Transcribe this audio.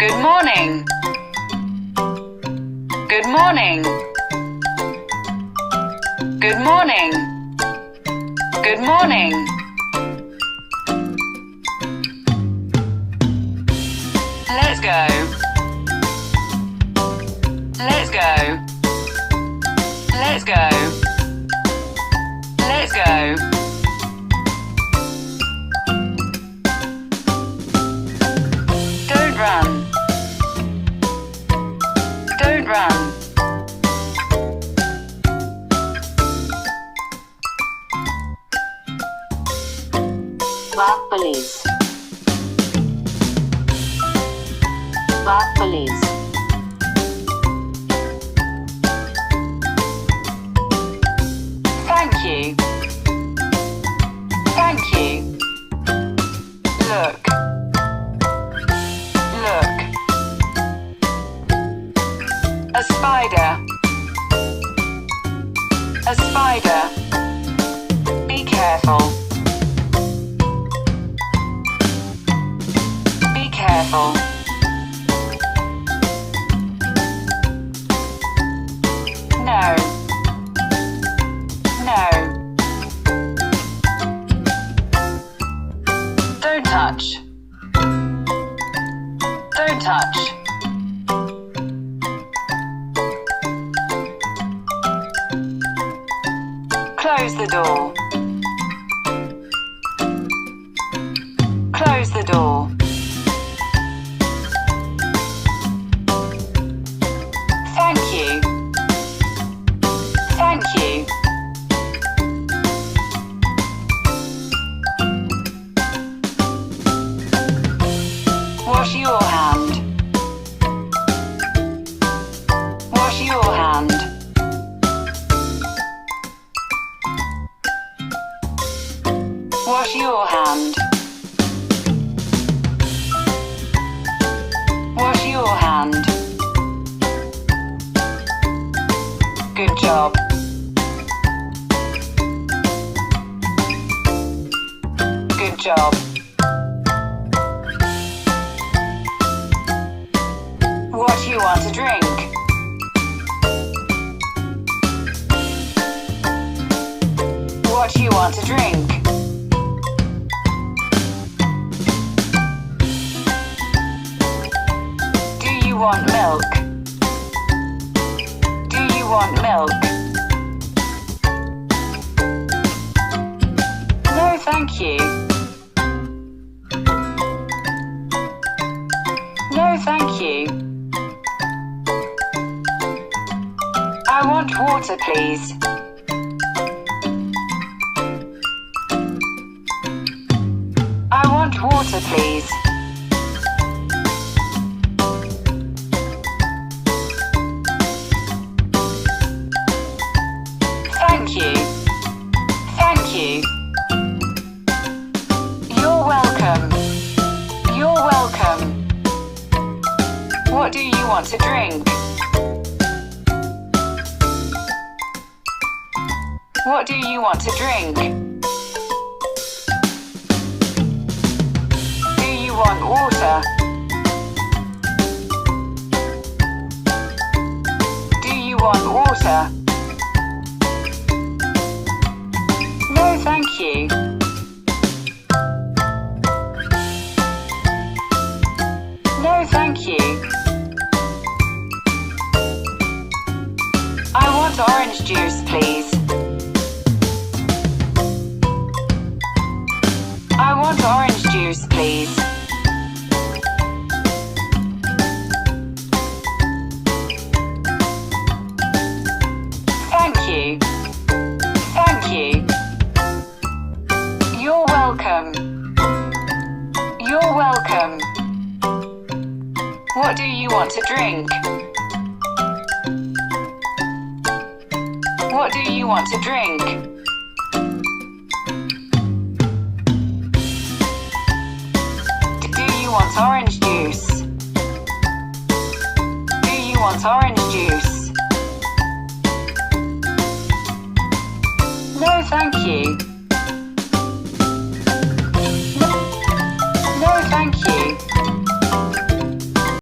Good morning. Good morning. Good morning. Good morning. Let's go. Let's go. Let's go. Let's go. Don't run. Don't run. Park police. Park police. Thank you. Thank you. Look. Look. A spider. A spider. Be careful. Be careful. No. No. Don't touch. Don't touch. Close the door. Close the door. Thank you. Thank you. Wash your hand. Wash your hand. Wash your hand. Wash your hand. Good job. Good job. What do you want to drink? What do you want to drink? Do you want milk? Do you want milk? No, thank you. No, thank you. I want water, please. I want water, please. Thank you. Thank you. You're welcome. You're welcome. What do you want to drink? What do you want to drink? Do you want water? Do you want water? No, thank you. No, thank you. I want orange juice, please. I want orange juice, please. Thank you. Thank you. You're welcome. You're welcome. What do you want to drink? What do you want to drink? Do you want orange juice? Do you want orange juice? No, thank you.